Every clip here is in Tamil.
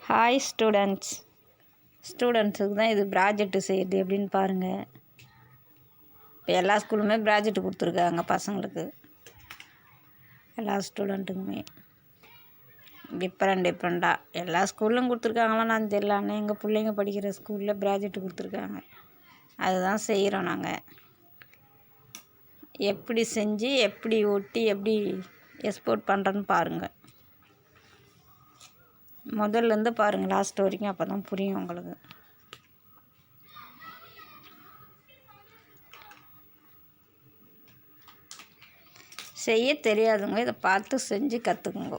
ஹாய் ஸ்டூடெண்ட்ஸுக்கு தான் இது ப்ராஜெக்ட் செய்கிறது எப்படின்னு பாருங்கள். இப்போ எல்லா ஸ்கூலுமே ப்ராஜெக்ட் கொடுத்துருக்காங்க பசங்களுக்கு, எல்லா ஸ்டூடெண்ட்டுக்குமே டிஃப்ரெண்ட்டாக எல்லா ஸ்கூல்லும் கொடுத்துருக்காங்களா நான் தெரியல. ஆனால் எங்கள் பிள்ளைங்க படிக்கிற ஸ்கூலில் ப்ராஜெக்ட் கொடுத்துருக்காங்க, அதுதான் செய்கிறோம் நாங்கள். எப்படி செஞ்சு எப்படி ஒட்டி எப்படி எக்ஸ்போர்ட் பண்ணுறோன்னு பாருங்கள். முதல்லேருந்து பாருங்கள் லாஸ்ட் வரைக்கும், அப்போ தான் புரியும் உங்களுக்கு. செய்ய தெரியாதுங்க, இதை பார்த்து செஞ்சு கற்றுக்குங்க.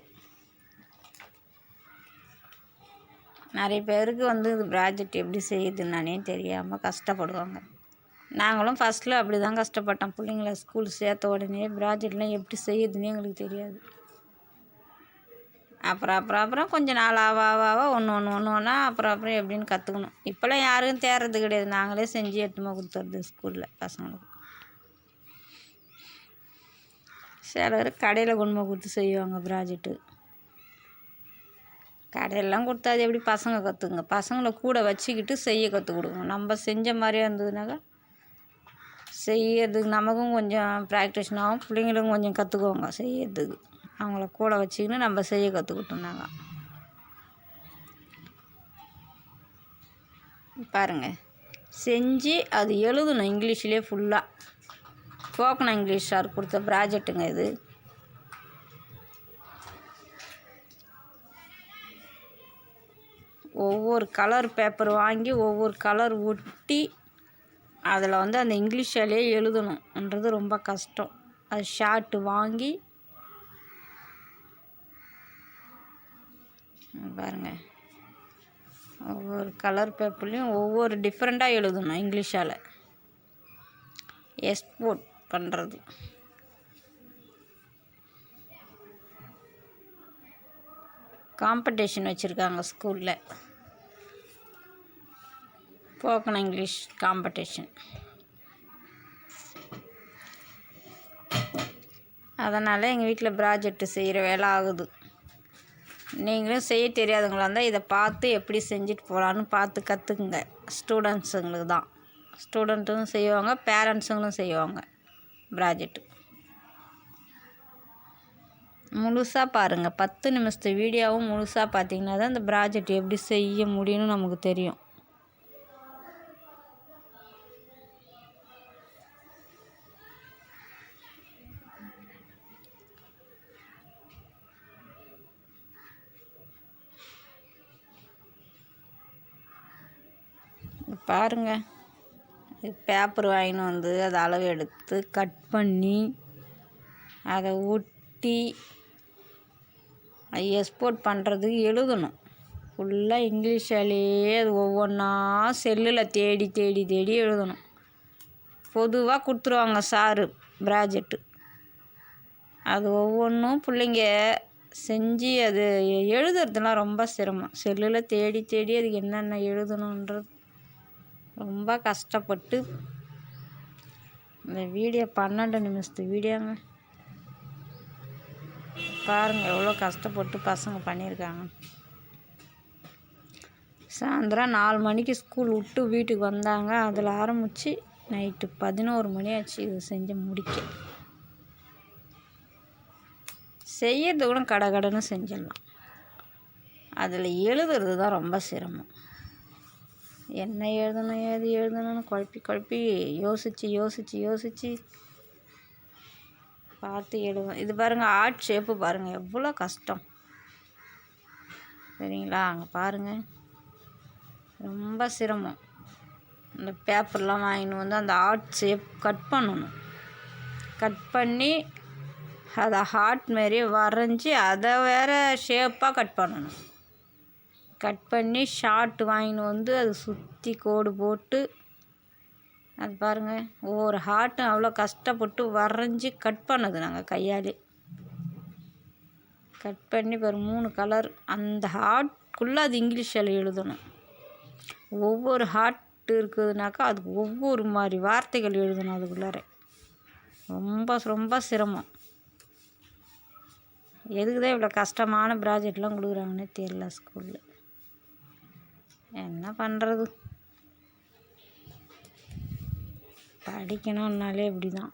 நிறைய பேருக்கு இது ப்ராஜெக்ட் எப்படி செய்யுதுன்னானே தெரியாமல் கஷ்டப்படுவாங்க. நாங்களும் ஃபஸ்ட்டில் அப்படி தான் கஷ்டப்பட்டோம். பிள்ளைங்கள ஸ்கூல் சேர்த்த உடனே ப்ராஜெக்ட்லாம் எப்படி செய்யுதுன்னே எங்களுக்கு தெரியாது. அப்புறம் கொஞ்சம் நாள் ஆவ ஒன்று அப்புறம் எப்படின்னு கற்றுக்கணும். இப்போல்லாம் யாருக்கும் தேர்றது கிடையாது, நாங்களே செஞ்சு எடுத்துமா கொடுத்துறது ஸ்கூலில் பசங்களுக்கு. சிலர் கடையில் கொண்டு கொடுத்து செய்வாங்க ப்ராஜெக்ட்டு. கடையெல்லாம் கொடுத்தா அது எப்படி பசங்க கற்றுக்குங்க. பசங்களை கூட வச்சுக்கிட்டு செய்ய கற்றுக் கொடுங்க. நம்ம செஞ்ச மாதிரியே இருந்ததுனாக்கா செய்யறதுக்கு நமக்கும் கொஞ்சம் ப்ராக்டிஸ்னாகவும் ஆகும், பிள்ளைங்களுக்கும் கொஞ்சம் கற்றுக்குவாங்க செய்யறதுக்கு. அவங்கள கூட வச்சுக்கின்னு நம்ம செய்ய கற்றுக்கிட்டோம்னாங்க. பாருங்கள், செஞ்சு அது எழுதணும் இங்கிலீஷ்லேயே ஃபுல்லாக. ஸ்போக்கன் இங்கிலீஷ் சார் கொடுத்த ப்ராஜெக்ட்டுங்க இது. ஒவ்வொரு கலர் பேப்பர் வாங்கி ஒவ்வொரு கலர் ஒட்டி அதில் அந்த இங்கிலீஷாலேயே எழுதணுன்றது ரொம்ப கஷ்டம். அது ஷார்ட்டு வாங்கி பாருங்கள், ஒவ்வொரு கலர் பேப்பர்லேயும் ஒவ்வொரு டிஃப்ரெண்ட்டாக எழுதணும் இங்கிலீஷால் எக்ஸ்போர்ட் பண்ணுறது. காம்படிஷன் வச்சுருக்காங்க ஸ்கூலில், ஸ்போக்கன் இங்கிலீஷ் காம்படிஷன். அதனால் எங்கள் வீட்டில் ப்ராஜெக்ட் செய்கிற வேலை ஆகுது. நீங்களும் செய்ய தெரியாதவங்களா இருந்தால் இதை பார்த்து எப்படி செஞ்சுட்டு போகலான்னு பார்த்து கற்றுக்குங்க. ஸ்டூடெண்ட்ஸுங்களுக்கு தான், ஸ்டூடெண்ட்டும் செய்வாங்க, பேரண்ட்ஸுங்களும் செய்வாங்க ப்ராஜெக்ட்டு. முழுசாக பாருங்கள், 10 நிமிஷத்து வீடியோவும் முழுசாக பார்த்தீங்கன்னா தான் இந்த ப்ராஜெக்ட் எப்படி செய்ய முடியும்னு நமக்கு தெரியும். பாருங்கள், பேப்பர் வாங்கின்னு அதை அளவு எடுத்து கட் பண்ணி அதை ஒட்டி எக்ஸ்போர்ட் பண்ணுறதுக்கு எழுதணும் ஃபுல்லாக இங்கிலீஷாலேயே. அது ஒவ்வொன்றா செல்லில் தேடி எழுதணும். பொதுவாக கொடுத்துருவாங்க சாரு ப்ராஜெக்ட்டு. அது ஒவ்வொன்றும் பிள்ளைங்க செஞ்சு அது எழுதுறதுலாம் ரொம்ப சிரமம். செல்லில் தேடி அதுக்கு என்னென்ன எழுதணுன்றது ரொம்ப கஷ்டப்பட்டு. இந்த வீடியோ 12 நிமிஷத்து வீடியோங்க. பாருங்கள் எவ்வளோ கஷ்டப்பட்டு பசங்க பண்ணியிருக்காங்க. சாயந்தரம் 4 மணிக்கு ஸ்கூல் விட்டு வீட்டுக்கு வந்தாங்க. அதில் ஆரம்பித்து நைட்டு 11 மணி ஆச்சு இது செஞ்சு முடிக்க. செய்யறது கூட கடன்னு செஞ்சிடலாம், அதில் எழுதுறது தான் ரொம்ப சிரமம். என்ன எழுதணும் ஏது எழுதணும்னு குழப்பி யோசித்து பார்த்து எழுதும். இது பாருங்கள், ஆர்ட் ஷேப்பு பாருங்கள் எவ்வளோ கஷ்டம் சரிங்களா. அங்கே பாருங்கள் ரொம்ப சிரமம். இந்த பேப்பர்லாம் வாங்கின்னு அந்த ஆர்ட் ஷேப் கட் பண்ணணும். கட் பண்ணி அதை ஹார்ட் மாரி வரைஞ்சி அதை வேறு ஷேப்பாக கட் பண்ணணும். கட் பண்ணி ஷார்ட் வாங்கின்னு அதை சுற்றி கோடு போட்டு அது பாருங்கள், ஒவ்வொரு ஹார்ட்டும் அவ்வளோ கஷ்டப்பட்டு வரைஞ்சி கட் பண்ணது நாங்கள் கையாலே. கட் பண்ணி 3 கலர் அந்த ஹார்ட்குள்ளே அது இங்கிலீஷில் எழுதணும். ஒவ்வொரு ஹார்ட் இருக்குதுனாக்கா அதுக்கு ஒவ்வொரு மாதிரி வார்த்தைகள் எழுதணும். அதுக்குள்ளார ரொம்ப சிரமம். எதுக்கு தான் இவ்வளோ கஷ்டமான ப்ராஜெக்ட்லாம் கொடுக்குறாங்கன்னே தெரியல ஸ்கூலில். என்ன பண்ணுறது, படிக்கணும்னாலே இப்படி தான்.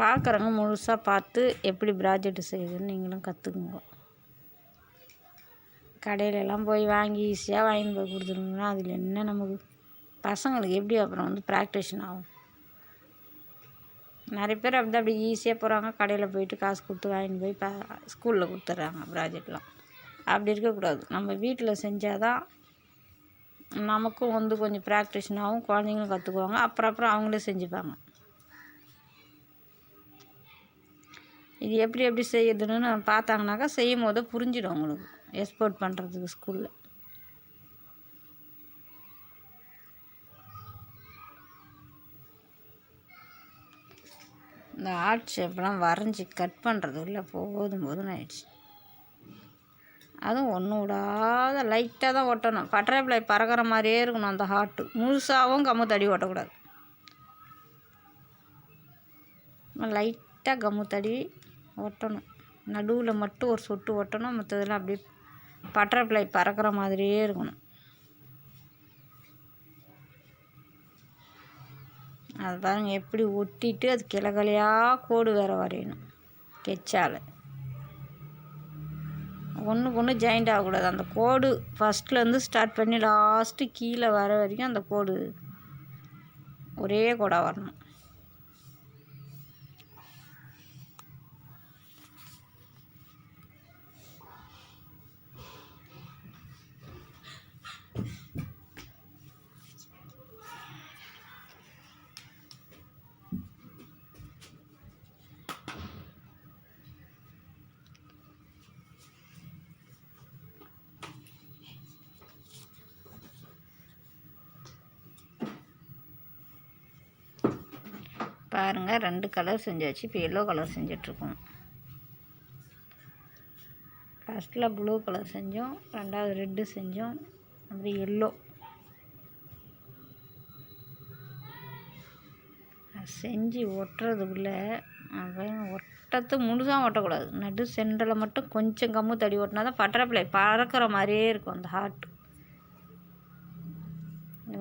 பார்க்குறவங்க முழுசாக பார்த்து எப்படி ப்ராஜெக்ட் செய்யுதுன்னு நீங்களும் கற்றுக்குங்க. கடையிலலாம் போய் வாங்கி ஈஸியாக வாங்கிட்டு போய் கொடுத்துருங்கன்னா அதில் என்ன நமக்கு பசங்களுக்கு எப்படி அப்புறம் வந்து ப்ராக்டிஷன் ஆகும். நிறைய பேர் அப்படி ஈஸியாக போகிறாங்க, கடையில் போயிட்டு காசு கொடுத்து வாங்கிட்டு போய் ஸ்கூலில் கொடுத்துட்றாங்க ப்ராஜெக்ட்லாம். அப்படி இருக்கக்கூடாது. நம்ம வீட்டில் செஞ்சால் தான் நமக்கும் வந்து கொஞ்சம் ப்ராக்டிஷன் ஆகும், குழந்தைங்களும் கற்றுக்குவாங்க, அப்புறம் அவங்களே செஞ்சுப்பாங்க. இது எப்படி செய்யுதுன்னு பார்த்தாங்கனாக்கா செய்யும் போது புரிஞ்சிடும் அவங்களுக்கு எக்ஸ்போர்ட் பண்ணுறதுக்கு ஸ்கூலில். இந்த ஆர்ட் ஷேப்லாம் வரைஞ்சி கட் பண்ணுறதுக்குள்ள போதும்னு ஆயிடுச்சு. அதுவும் ஒன்று விடாத லைட்டாக தான் ஒட்டணும். பட்டர்ஃப்ளை பறக்கிற மாதிரியே இருக்கணும் அந்த ஹார்ட்டு. முழுசாகவும் கம்மு தடி ஒட்டக்கூடாது. லைட்டாக கம்மு தடி ஒட்டணும். நடுவில் மட்டும் ஒரு சொட்டு ஒட்டணும். மற்றதெல்லாம் அப்படியே பட்டர்ஃப்ளை பறக்கிற மாதிரியே இருக்கணும். அது பாருங்க எப்படி ஒட்டிட்டு அது கிளகலையாக கோடு வேறு வரையணும் கெச்சால். ஒன்றுக்கு ஒன்று ஜாயிண்ட் ஆகக்கூடாது. அந்த கோடு ஃபஸ்ட்லேருந்து ஸ்டார்ட் பண்ணி லாஸ்ட்டு கீழே வர வரைக்கும் அந்த கோடு ஒரே கோடாக வரணும். பாருங்கள் 2 கலர் செஞ்சாச்சு. இப்போ எல்லோ கலர் செஞ்சிட்ருக்கோம். ஃபஸ்ட்டில் ப்ளூ கலர் செஞ்சோம், 2வது ரெட்டு செஞ்சோம், அப்படி எல்லோ செஞ்சு ஒட்டுறதுக்குள்ளே ஒட்டத்து முழுசாக ஒட்டக்கூடாது. நடு சென்டரில் மட்டும் கொஞ்சம் கம்மு தடி ஒட்டினா தான் பட்டர்ஃப்ளை பறக்கிற மாதிரியே இருக்கும் அந்த ஹார்ட்.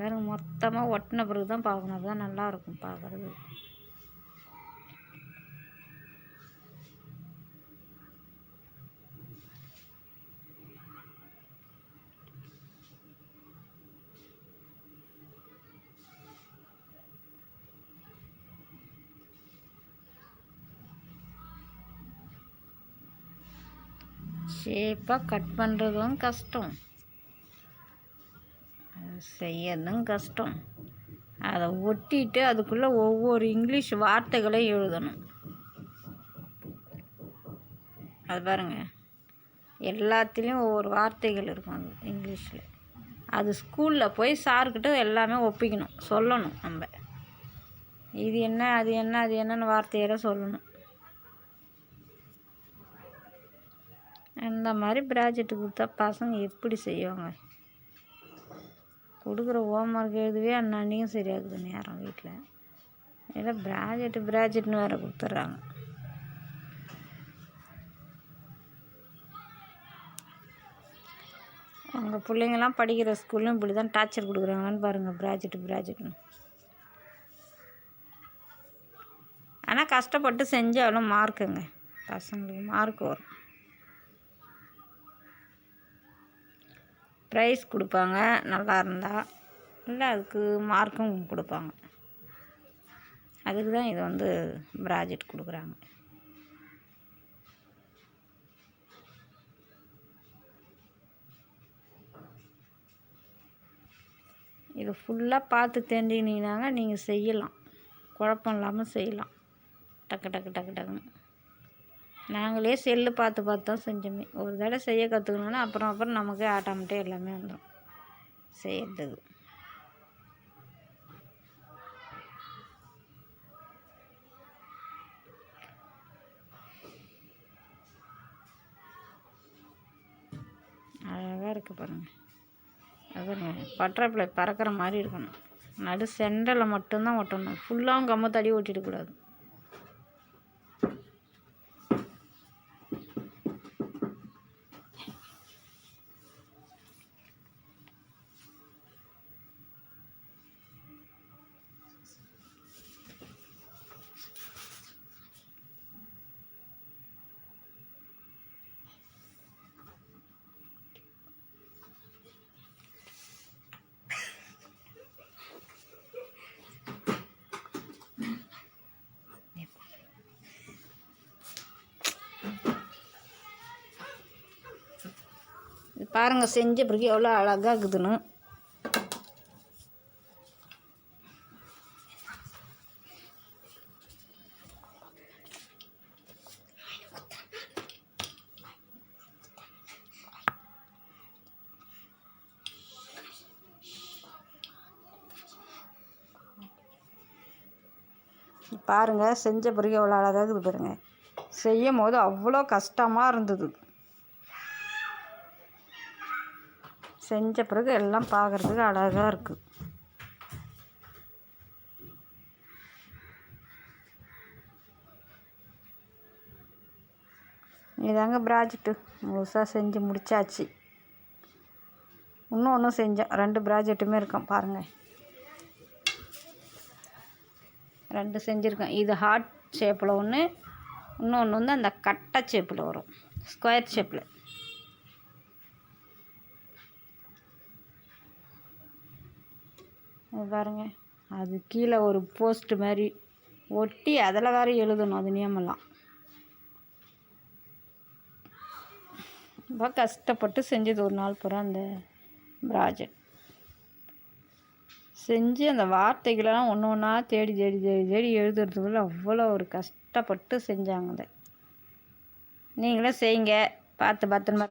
வேறு மொத்தமாக ஒட்டின பிறகு தான் பார்க்கணும். அதுதான் நல்லாயிருக்கும் பார்க்குறது. ஷேப்பாக கட் பண்ணுறதும் கஷ்டம், செய்யறதும் கஷ்டம். அதை ஒட்டிட்டு அதுக்குள்ளே ஒவ்வொரு இங்கிலீஷ் வார்த்தைகளையும் எழுதணும். அது பாருங்கள் எல்லாத்துலேயும் ஒவ்வொரு வார்த்தைகள் இருக்கும் அது இங்கிலீஷில். அது ஸ்கூலில் போய் சார்கிட்ட எல்லாமே ஒப்பிக்கணும், சொல்லணும். நம்ம இது என்ன அது என்ன அது என்னன்னு வார்த்தையெல்லாம் சொல்லணும். அந்த மாதிரி ப்ராஜெக்ட் கொடுத்தா பசங்க எப்படி செய்வாங்க? கொடுக்குற ஹோம்ஒர்க் எழுதுவே அன்னைக்கும் சரியாகுது நேரம் வீட்டில். ஏதோ ப்ராஜெக்ட்னு வேறு கொடுத்துட்றாங்க. உங்கள் பிள்ளைங்கள்லாம் படிக்கிற ஸ்கூல்லும் இப்படி தான் டார்ச்சர் கொடுக்குறாங்களான்னு பாருங்கள். ப்ராஜெக்ட்னு ஆனால் கஷ்டப்பட்டு செஞ்சாலும் மார்க்குங்க, பசங்களுக்கு மார்க் வரும். ப்ரைஸ் கொடுப்பாங்க நல்லா இருந்தால், இல்லை அதுக்கு மார்க்கும் கொடுப்பாங்க. அதுக்கு தான் இது வந்து ப்ராஜெக்ட் கொடுக்குறாங்க. இது ஃபுல்லாக பார்த்து தெரிஞ்சுக்கினீங்கன்னாங்க நீங்கள் செய்யலாம், குழப்பம் இல்லாமல் செய்யலாம். டக்குன்னு நாங்களே செல்லு பார்த்து தான் செஞ்சோமே. ஒரு தடவை செய்ய கற்றுக்கணுன்னா அப்புறம் நமக்கு ஆட்டோமேட்டிக் எல்லாமே வந்துடும் செய்யறதுக்கு. அழகாக இருக்குது பாருங்கள். அது பட்டர்ஃப்ளை பறக்கிற மாதிரி இருக்கணும். நடு சென்டரில் மட்டும்தான் ஒட்டணும். ஃபுல்லாகவும் கம்மு தடி ஒட்டிடக்கூடாது. பாருங்கள் செஞ்ச பிறகு எவ்வளோ அழகாக இருக்குதுன்னு. பாருங்கள் செஞ்ச பிறகு எவ்வளோ அழகாக இருக்குது பாருங்கள். செய்யும் போது அவ்வளோ கஷ்டமாக இருந்தது. செஞ்ச பிறகு எல்லாம் பார்க்குறதுக்கு அழகாக இருக்குது. இதாங்க ப்ராஜெக்ட்டு முழுசாக செஞ்சு முடித்தாச்சு. இன்னும் ஒன்றும் செஞ்சோம். 2 ப்ராஜெக்ட்டுமே இருக்கும் பாருங்கள். 2 செஞ்சுருக்கேன். இது ஹார்ட் ஷேப்பில் ஒன்று, இன்னொன்று வந்து அந்த கட்டை ஷேப்பில் வரும், ஸ்கொயர் ஷேப்பில். அது பாருங்கள். அது கீழே ஒரு போஸ்ட்டு மாதிரி ஒட்டி அதில் வேறு எழுதணும் அது நியமெல்லாம். ரொம்ப கஷ்டப்பட்டு செஞ்சது ஒரு நாள் பூரா அந்த ப்ராஜெக்ட். செஞ்சு அந்த வார்த்தைகளெல்லாம் ஒன்று ஒன்றா தேடி தேடி தேடி தேடி எழுதுறதுக்குள்ள அவ்வளோ ஒரு கஷ்டப்பட்டு செஞ்சாங்க. அதை நீங்களும் செய்யுங்க, பார்த்து பத்திரமா.